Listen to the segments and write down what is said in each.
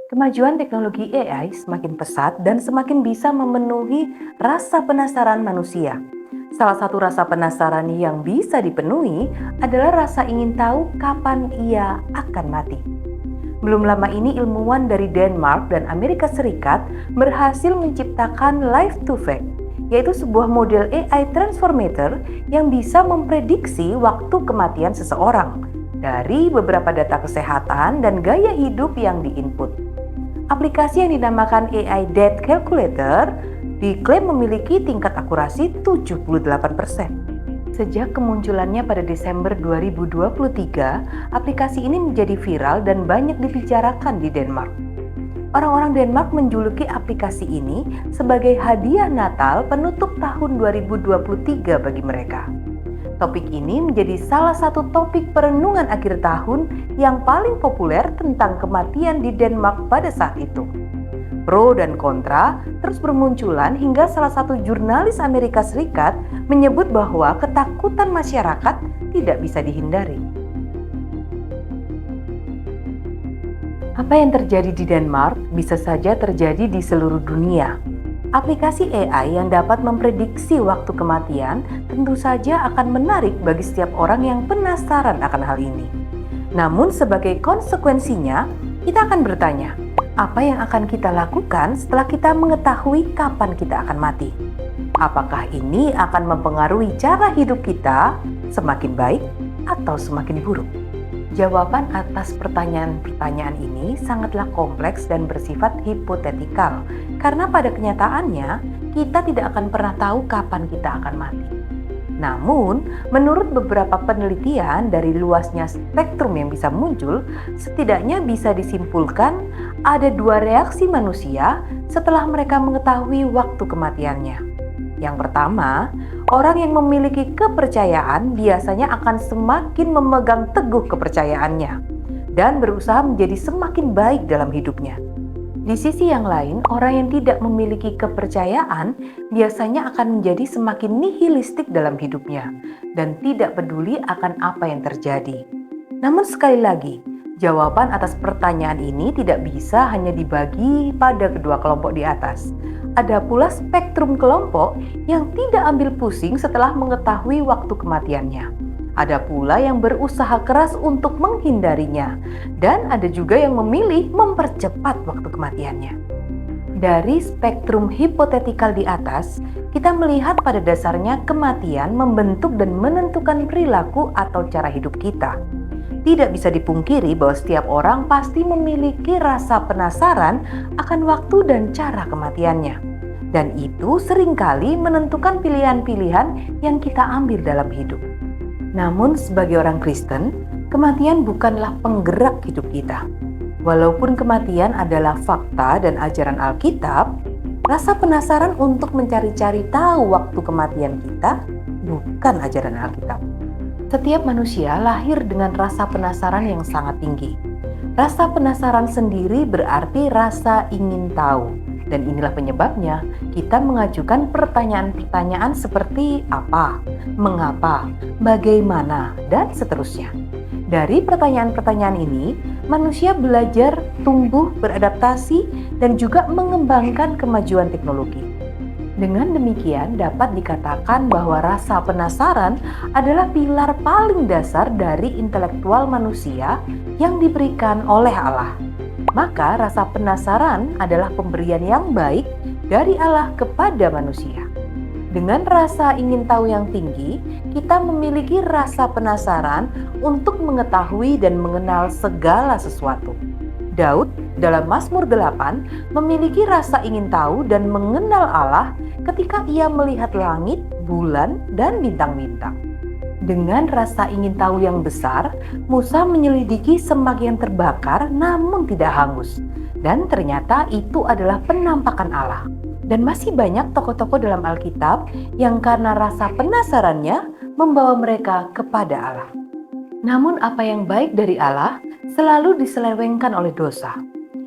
Kemajuan teknologi AI semakin pesat dan semakin bisa memenuhi rasa penasaran manusia. Salah satu rasa penasaran yang bisa dipenuhi adalah rasa ingin tahu kapan ia akan mati. Belum lama ini ilmuwan dari Denmark dan Amerika Serikat berhasil menciptakan Life to Fact, yaitu sebuah model AI transformator yang bisa memprediksi waktu kematian seseorang dari beberapa data kesehatan dan gaya hidup yang diinput. Aplikasi yang dinamakan AI Death Calculator diklaim memiliki tingkat akurasi 78%. Sejak kemunculannya pada Desember 2023, aplikasi ini menjadi viral dan banyak dibicarakan di Denmark. Orang-orang Denmark menjuluki aplikasi ini sebagai hadiah Natal penutup tahun 2023 bagi mereka. Topik ini menjadi salah satu topik perenungan akhir tahun yang paling populer tentang kematian di Denmark pada saat itu. Pro dan kontra terus bermunculan hingga salah satu jurnalis Amerika Serikat menyebut bahwa ketakutan masyarakat tidak bisa dihindari. Apa yang terjadi di Denmark bisa saja terjadi di seluruh dunia. Aplikasi AI yang dapat memprediksi waktu kematian tentu saja akan menarik bagi setiap orang yang penasaran akan hal ini. Namun sebagai konsekuensinya, kita akan bertanya, apa yang akan kita lakukan setelah kita mengetahui kapan kita akan mati? Apakah ini akan mempengaruhi cara hidup kita semakin baik atau semakin buruk? Jawaban atas pertanyaan-pertanyaan ini sangatlah kompleks dan bersifat hipotetikal, karena pada kenyataannya kita tidak akan pernah tahu kapan kita akan mati. Namun, menurut beberapa penelitian dari luasnya spektrum yang bisa muncul, setidaknya bisa disimpulkan ada dua reaksi manusia setelah mereka mengetahui waktu kematiannya. Yang pertama, orang yang memiliki kepercayaan biasanya akan semakin memegang teguh kepercayaannya dan berusaha menjadi semakin baik dalam hidupnya. Di sisi yang lain, orang yang tidak memiliki kepercayaan biasanya akan menjadi semakin nihilistik dalam hidupnya dan tidak peduli akan apa yang terjadi. Namun sekali lagi, jawaban atas pertanyaan ini tidak bisa hanya dibagi pada kedua kelompok di atas. Ada pula spektrum kelompok yang tidak ambil pusing setelah mengetahui waktu kematiannya. Ada pula yang berusaha keras untuk menghindarinya, dan ada juga yang memilih mempercepat waktu kematiannya. Dari spektrum hipotetikal di atas, kita melihat pada dasarnya kematian membentuk dan menentukan perilaku atau cara hidup kita. Tidak bisa dipungkiri bahwa setiap orang pasti memiliki rasa penasaran akan waktu dan cara kematiannya. Dan itu seringkali menentukan pilihan-pilihan yang kita ambil dalam hidup. Namun sebagai orang Kristen, kematian bukanlah penggerak hidup kita. Walaupun kematian adalah fakta dan ajaran Alkitab, rasa penasaran untuk mencari-cari tahu waktu kematian kita bukan ajaran Alkitab. Setiap manusia lahir dengan rasa penasaran yang sangat tinggi. Rasa penasaran sendiri berarti rasa ingin tahu. Dan inilah penyebabnya kita mengajukan pertanyaan-pertanyaan seperti apa, mengapa, bagaimana, dan seterusnya. Dari pertanyaan-pertanyaan ini, manusia belajar, tumbuh, beradaptasi, dan juga mengembangkan kemajuan teknologi. Dengan demikian, dapat dikatakan bahwa rasa penasaran adalah pilar paling dasar dari intelektual manusia yang diberikan oleh Allah. Maka rasa penasaran adalah pemberian yang baik dari Allah kepada manusia. Dengan rasa ingin tahu yang tinggi, kita memiliki rasa penasaran untuk mengetahui dan mengenal segala sesuatu. Daud dalam Mazmur 8 memiliki rasa ingin tahu dan mengenal Allah ketika ia melihat langit, bulan, dan bintang-bintang. Dengan rasa ingin tahu yang besar, Musa menyelidiki semak yang terbakar namun tidak hangus. Dan ternyata itu adalah penampakan Allah. Dan masih banyak tokoh-tokoh dalam Alkitab yang karena rasa penasarannya membawa mereka kepada Allah. Namun apa yang baik dari Allah selalu diselewengkan oleh dosa.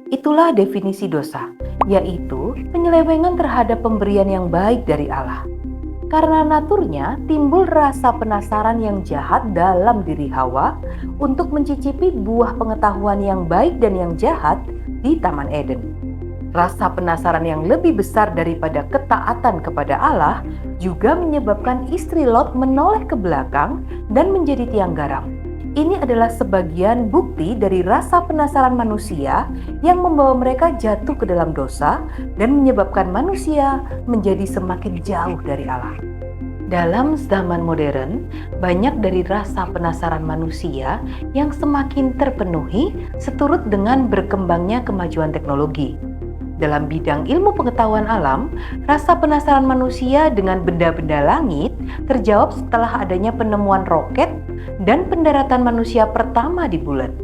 Itulah definisi dosa, yaitu penyelewengan terhadap pemberian yang baik dari Allah. Karena naturnya timbul rasa penasaran yang jahat dalam diri Hawa untuk mencicipi buah pengetahuan yang baik dan yang jahat di Taman Eden. Rasa penasaran yang lebih besar daripada ketaatan kepada Allah juga menyebabkan istri Lot menoleh ke belakang dan menjadi tiang garam. Ini adalah sebagian bukti dari rasa penasaran manusia yang membawa mereka jatuh ke dalam dosa dan menyebabkan manusia menjadi semakin jauh dari Allah. Dalam zaman modern, banyak dari rasa penasaran manusia yang semakin terpenuhi seturut dengan berkembangnya kemajuan teknologi. Dalam bidang ilmu pengetahuan alam, rasa penasaran manusia dengan benda-benda langit terjawab setelah adanya penemuan roket dan pendaratan manusia pertama di bulan.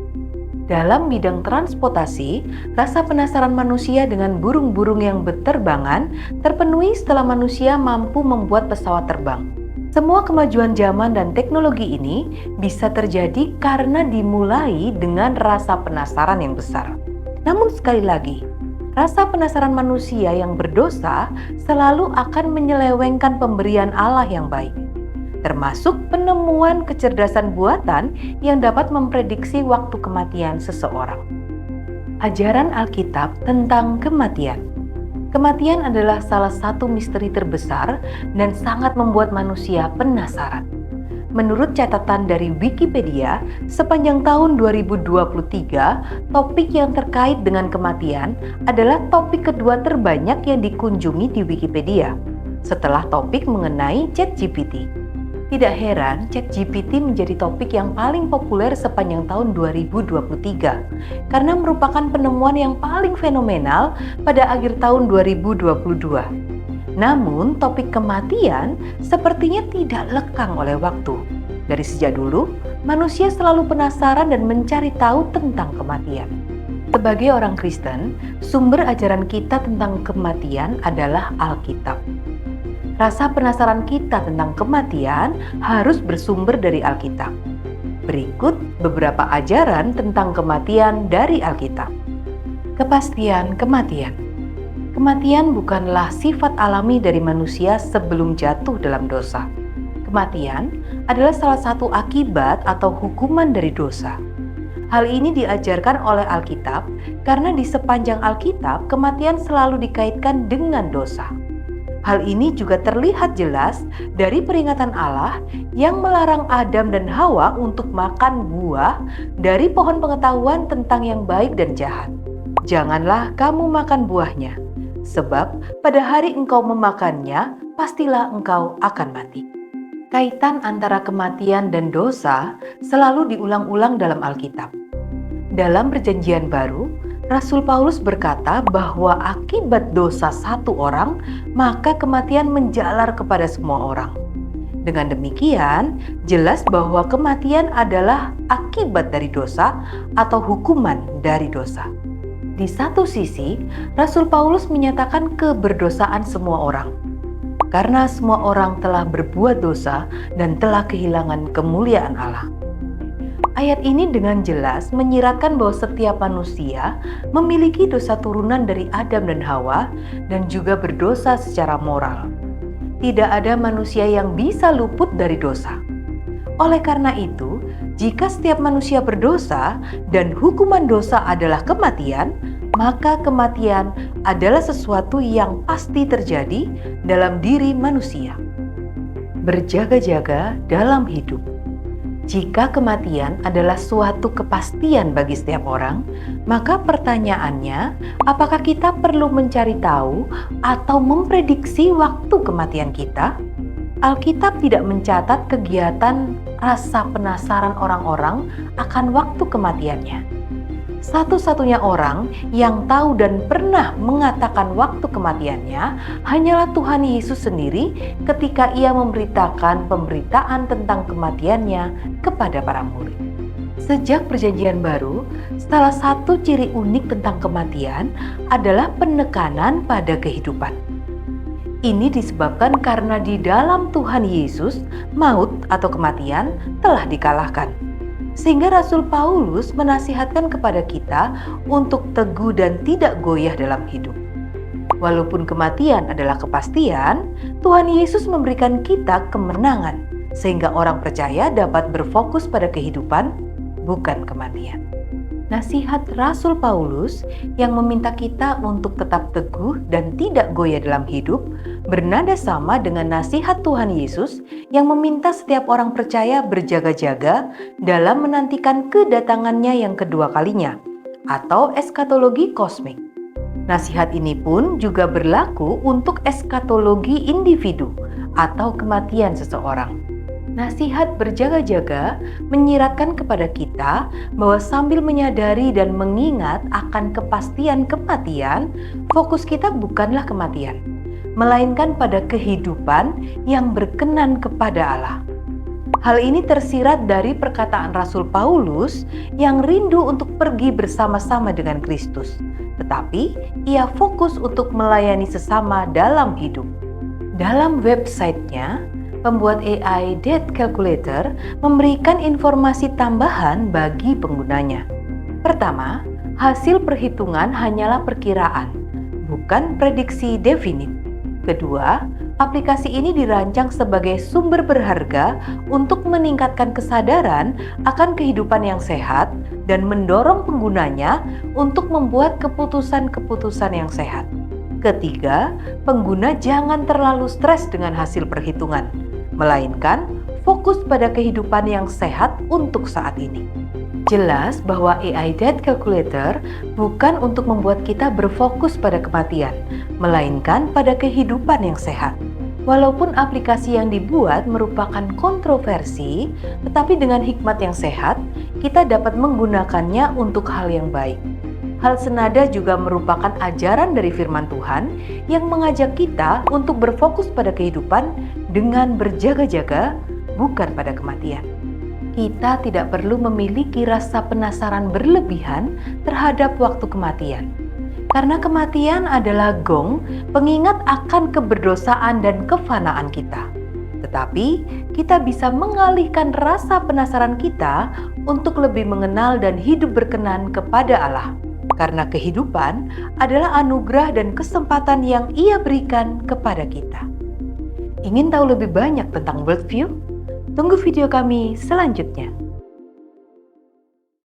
Dalam bidang transportasi, rasa penasaran manusia dengan burung-burung yang berterbangan terpenuhi setelah manusia mampu membuat pesawat terbang. Semua kemajuan zaman dan teknologi ini bisa terjadi karena dimulai dengan rasa penasaran yang besar. Namun sekali lagi, rasa penasaran manusia yang berdosa selalu akan menyelewengkan pemberian Allah yang baik, termasuk penemuan kecerdasan buatan yang dapat memprediksi waktu kematian seseorang. Ajaran Alkitab tentang kematian. Kematian adalah salah satu misteri terbesar dan sangat membuat manusia penasaran. Menurut catatan dari Wikipedia, sepanjang tahun 2023, topik yang terkait dengan kematian adalah topik kedua terbanyak yang dikunjungi di Wikipedia, setelah topik mengenai ChatGPT. Tidak heran, ChatGPT menjadi topik yang paling populer sepanjang tahun 2023, karena merupakan penemuan yang paling fenomenal pada akhir tahun 2022. Namun, topik kematian sepertinya tidak lekang oleh waktu. Dari sejak dulu, manusia selalu penasaran dan mencari tahu tentang kematian. Sebagai orang Kristen, sumber ajaran kita tentang kematian adalah Alkitab. Rasa penasaran kita tentang kematian harus bersumber dari Alkitab. Berikut beberapa ajaran tentang kematian dari Alkitab. Kepastian kematian. Kematian bukanlah sifat alami dari manusia sebelum jatuh dalam dosa. Kematian adalah salah satu akibat atau hukuman dari dosa. Hal ini diajarkan oleh Alkitab karena di sepanjang Alkitab kematian selalu dikaitkan dengan dosa. Hal ini juga terlihat jelas dari peringatan Allah yang melarang Adam dan Hawa untuk makan buah dari pohon pengetahuan tentang yang baik dan jahat. Janganlah kamu makan buahnya, sebab pada hari engkau memakannya, pastilah engkau akan mati. Kaitan antara kematian dan dosa selalu diulang-ulang dalam Alkitab. Dalam Perjanjian Baru, Rasul Paulus berkata bahwa akibat dosa satu orang, maka kematian menjalar kepada semua orang. Dengan demikian, jelas bahwa kematian adalah akibat dari dosa atau hukuman dari dosa. Di satu sisi, Rasul Paulus menyatakan keberdosaan semua orang. Karena semua orang telah berbuat dosa dan telah kehilangan kemuliaan Allah. Ayat ini dengan jelas menyiratkan bahwa setiap manusia memiliki dosa turunan dari Adam dan Hawa dan juga berdosa secara moral. Tidak ada manusia yang bisa luput dari dosa. Oleh karena itu, jika setiap manusia berdosa dan hukuman dosa adalah kematian, maka kematian adalah sesuatu yang pasti terjadi dalam diri manusia. Berjaga-jaga dalam hidup. Jika kematian adalah suatu kepastian bagi setiap orang, maka pertanyaannya, apakah kita perlu mencari tahu atau memprediksi waktu kematian kita? Alkitab tidak mencatat kegiatan rasa penasaran orang-orang akan waktu kematiannya. Satu-satunya orang yang tahu dan pernah mengatakan waktu kematiannya hanyalah Tuhan Yesus sendiri ketika Ia memberitakan pemberitaan tentang kematiannya kepada para murid. Sejak Perjanjian Baru, salah satu ciri unik tentang kematian adalah penekanan pada kehidupan. Ini disebabkan karena di dalam Tuhan Yesus, maut atau kematian telah dikalahkan. Sehingga Rasul Paulus menasihatkan kepada kita untuk teguh dan tidak goyah dalam hidup. Walaupun kematian adalah kepastian, Tuhan Yesus memberikan kita kemenangan, sehingga orang percaya dapat berfokus pada kehidupan, bukan kematian. Nasihat Rasul Paulus yang meminta kita untuk tetap teguh dan tidak goyah dalam hidup bernada sama dengan nasihat Tuhan Yesus yang meminta setiap orang percaya berjaga-jaga dalam menantikan kedatangannya yang kedua kalinya, atau eskatologi kosmik. Nasihat ini pun juga berlaku untuk eskatologi individu atau kematian seseorang. Nasihat berjaga-jaga menyiratkan kepada kita bahwa sambil menyadari dan mengingat akan kepastian kematian, fokus kita bukanlah kematian, melainkan pada kehidupan yang berkenan kepada Allah. Hal ini tersirat dari perkataan Rasul Paulus yang rindu untuk pergi bersama-sama dengan Kristus, tetapi ia fokus untuk melayani sesama dalam hidup. Dalam websitenya, pembuat AI Death Calculator memberikan informasi tambahan bagi penggunanya. Pertama, hasil perhitungan hanyalah perkiraan, bukan prediksi definit. Kedua, aplikasi ini dirancang sebagai sumber berharga untuk meningkatkan kesadaran akan kehidupan yang sehat dan mendorong penggunanya untuk membuat keputusan-keputusan yang sehat. Ketiga, pengguna jangan terlalu stres dengan hasil perhitungan, melainkan fokus pada kehidupan yang sehat untuk saat ini. Jelas bahwa AI Death Calculator bukan untuk membuat kita berfokus pada kematian, melainkan pada kehidupan yang sehat. Walaupun aplikasi yang dibuat merupakan kontroversi, tetapi dengan hikmat yang sehat, kita dapat menggunakannya untuk hal yang baik. Hal senada juga merupakan ajaran dari firman Tuhan yang mengajak kita untuk berfokus pada kehidupan dengan berjaga-jaga, bukan pada kematian. Kita tidak perlu memiliki rasa penasaran berlebihan terhadap waktu kematian. Karena kematian adalah gong pengingat akan keberdosaan dan kefanaan kita. Tetapi kita bisa mengalihkan rasa penasaran kita untuk lebih mengenal dan hidup berkenan kepada Allah. Karena kehidupan adalah anugerah dan kesempatan yang Ia berikan kepada kita. Ingin tahu lebih banyak tentang Worldview? Tunggu video kami selanjutnya.